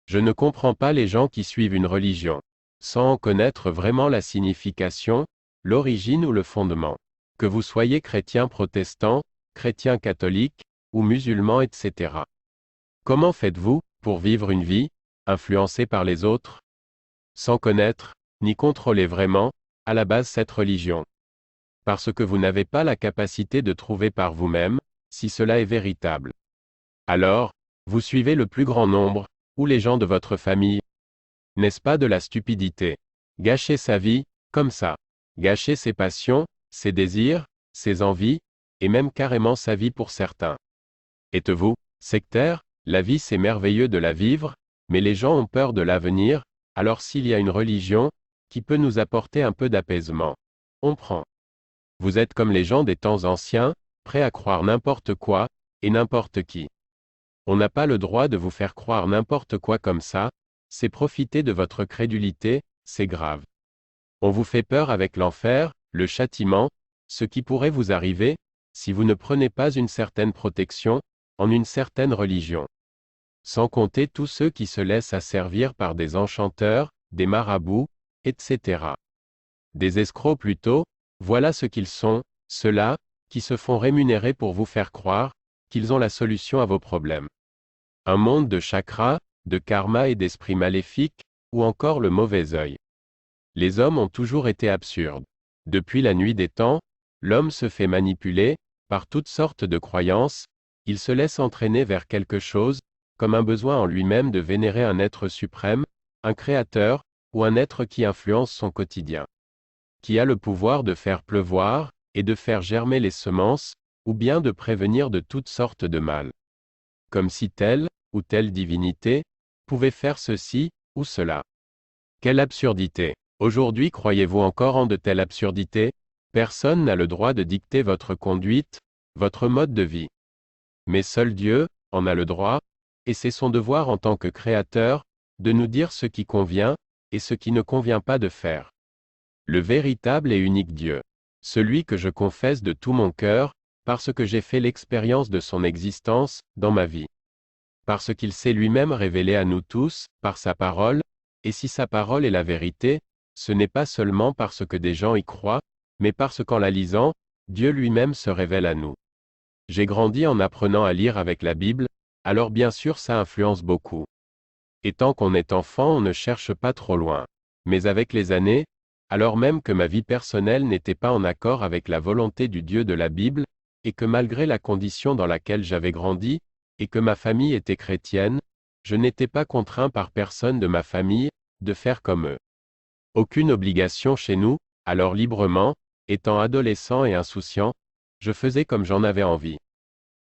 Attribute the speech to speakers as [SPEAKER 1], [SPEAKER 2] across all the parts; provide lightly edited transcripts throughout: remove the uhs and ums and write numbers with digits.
[SPEAKER 1] Je ne comprends pas les gens qui suivent une religion, sans en connaître vraiment la signification, l'origine ou le fondement. Que vous soyez chrétien protestant, chrétien catholique, ou musulman, etc. Comment faites-vous, pour vivre une vie, influencée par les autres, sans connaître, ni contrôler vraiment, à la base cette religion? Parce que vous n'avez pas la capacité de trouver par vous-même, si cela est véritable. Alors, vous suivez le plus grand nombre, ou les gens de votre famille. N'est-ce pas de la stupidité? Gâcher sa vie, comme ça. Gâcher ses passions, ses désirs, ses envies, et même carrément sa vie pour certains. Êtes-vous sectaire? La vie c'est merveilleux de la vivre, mais les gens ont peur de l'avenir, alors s'il y a une religion, qui peut nous apporter un peu d'apaisement, on prend. Vous êtes comme les gens des temps anciens, prêts à croire n'importe quoi, et n'importe qui. On n'a pas le droit de vous faire croire n'importe quoi comme ça, c'est profiter de votre crédulité, c'est grave. On vous fait peur avec l'enfer, le châtiment, ce qui pourrait vous arriver, si vous ne prenez pas une certaine protection, en une certaine religion. Sans compter tous ceux qui se laissent asservir par des enchanteurs, des marabouts, etc. Des escrocs plutôt, voilà ce qu'ils sont, ceux-là, qui se font rémunérer pour vous faire croire, qu'ils ont la solution à vos problèmes. Un monde de chakras, de karma et d'esprits maléfiques, ou encore le mauvais œil. Les hommes ont toujours été absurdes. Depuis la nuit des temps, l'homme se fait manipuler, par toutes sortes de croyances, il se laisse entraîner vers quelque chose, comme un besoin en lui-même de vénérer un être suprême, un créateur, ou un être qui influence son quotidien. Qui a le pouvoir de faire pleuvoir, et de faire germer les semences, ou bien de prévenir de toutes sortes de mal. Comme si telle, ou telle divinité, pouvait faire ceci, ou cela. Quelle absurdité! Aujourd'hui croyez-vous encore en de telles absurdités? Personne n'a le droit de dicter votre conduite, votre mode de vie. Mais seul Dieu, en a le droit, et c'est son devoir en tant que créateur, de nous dire ce qui convient, et ce qui ne convient pas de faire. Le véritable et unique Dieu. Celui que je confesse de tout mon cœur, parce que j'ai fait l'expérience de son existence, dans ma vie. Parce qu'il s'est lui-même révélé à nous tous, par sa parole, et si sa parole est la vérité, ce n'est pas seulement parce que des gens y croient, mais parce qu'en la lisant, Dieu lui-même se révèle à nous. J'ai grandi en apprenant à lire avec la Bible, alors bien sûr ça influence beaucoup. Et tant qu'on est enfant on ne cherche pas trop loin. Mais avec les années, alors même que ma vie personnelle n'était pas en accord avec la volonté du Dieu de la Bible, et que malgré la condition dans laquelle j'avais grandi, et que ma famille était chrétienne, je n'étais pas contraint par personne de ma famille, de faire comme eux. Aucune obligation chez nous, alors librement, étant adolescent et insouciant, je faisais comme j'en avais envie.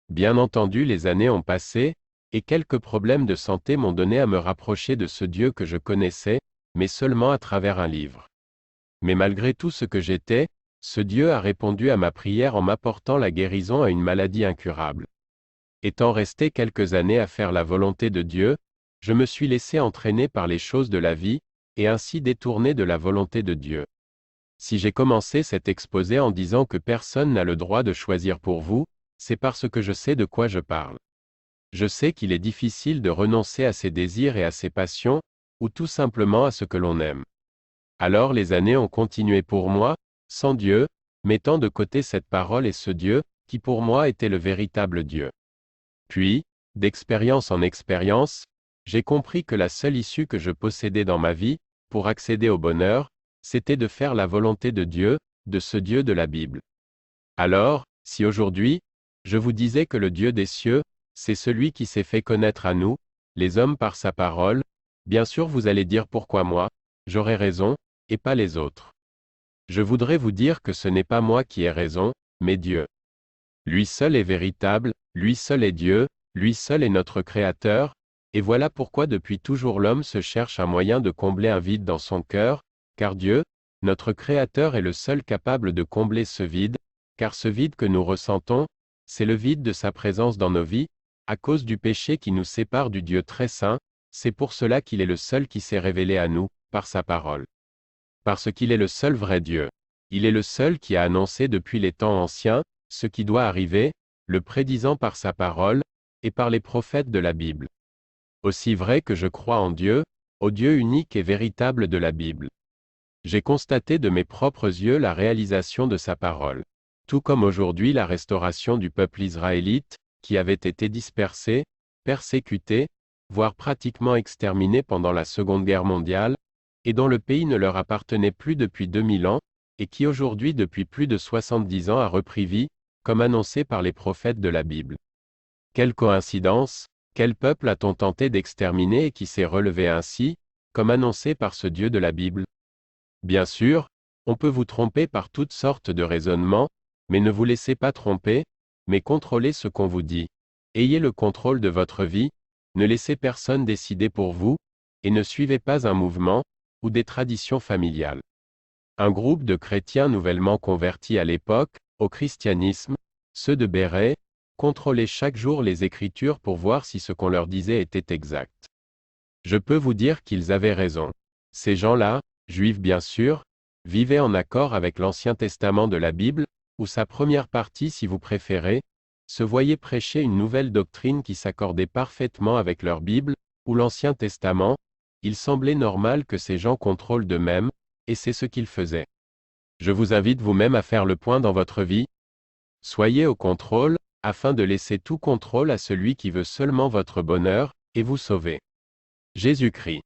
[SPEAKER 1] Bien entendu les années ont passé, et quelques problèmes de santé m'ont donné à me rapprocher de ce Dieu que je connaissais, mais seulement à travers un livre. Mais malgré tout ce que j'étais, ce Dieu a répondu à ma prière en m'apportant la guérison à une maladie incurable. Étant resté quelques années à faire la volonté de Dieu, je me suis laissé entraîner par les choses de la vie, et ainsi détourné de la volonté de Dieu. Si j'ai commencé cet exposé en disant que personne n'a le droit de choisir pour vous, c'est parce que je sais de quoi je parle. Je sais qu'il est difficile de renoncer à ses désirs et à ses passions, ou tout simplement à ce que l'on aime. Alors les années ont continué pour moi, sans Dieu, mettant de côté cette parole et ce Dieu, qui pour moi était le véritable Dieu. Puis, d'expérience en expérience, j'ai compris que la seule issue que je possédais dans ma vie, pour accéder au bonheur, c'était de faire la volonté de Dieu, de ce Dieu de la Bible. Alors, si aujourd'hui, je vous disais que le Dieu des cieux, c'est celui qui s'est fait connaître à nous, les hommes par sa parole, bien sûr vous allez dire pourquoi moi, j'aurais raison, et pas les autres. Je voudrais vous dire que ce n'est pas moi qui ai raison, mais Dieu. Lui seul est véritable, lui seul est Dieu, lui seul est notre Créateur, et voilà pourquoi depuis toujours l'homme se cherche un moyen de combler un vide dans son cœur, car Dieu, notre Créateur est le seul capable de combler ce vide, car ce vide que nous ressentons, c'est le vide de sa présence dans nos vies, à cause du péché qui nous sépare du Dieu très saint, c'est pour cela qu'il est le seul qui s'est révélé à nous, par sa parole. Parce qu'il est le seul vrai Dieu. Il est le seul qui a annoncé depuis les temps anciens, ce qui doit arriver, le prédisant par sa parole, et par les prophètes de la Bible. Aussi vrai que je crois en Dieu, au Dieu unique et véritable de la Bible. J'ai constaté de mes propres yeux la réalisation de sa parole. Tout comme aujourd'hui la restauration du peuple israélite, qui avait été dispersé, persécuté, voire pratiquement exterminé pendant la Seconde Guerre mondiale, et dont le pays ne leur appartenait plus depuis 2000 ans, et qui aujourd'hui depuis plus de 70 ans a repris vie, comme annoncé par les prophètes de la Bible. Quelle coïncidence, quel peuple a-t-on tenté d'exterminer et qui s'est relevé ainsi, comme annoncé par ce Dieu de la Bible? Bien sûr, on peut vous tromper par toutes sortes de raisonnements, mais ne vous laissez pas tromper, mais contrôlez ce qu'on vous dit. Ayez le contrôle de votre vie, ne laissez personne décider pour vous, et ne suivez pas un mouvement, ou des traditions familiales. Un groupe de chrétiens nouvellement convertis à l'époque, au christianisme, ceux de Béret, contrôlaient chaque jour les Écritures pour voir si ce qu'on leur disait était exact. Je peux vous dire qu'ils avaient raison. Ces gens-là, juifs bien sûr, vivaient en accord avec l'Ancien Testament de la Bible, ou sa première partie si vous préférez, se voyaient prêcher une nouvelle doctrine qui s'accordait parfaitement avec leur Bible, ou l'Ancien Testament. Il semblait normal que ces gens contrôlent d'eux-mêmes, et c'est ce qu'ils faisaient. Je vous invite vous-même à faire le point dans votre vie. Soyez au contrôle, afin de laisser tout contrôle à celui qui veut seulement votre bonheur, et vous sauver. Jésus-Christ.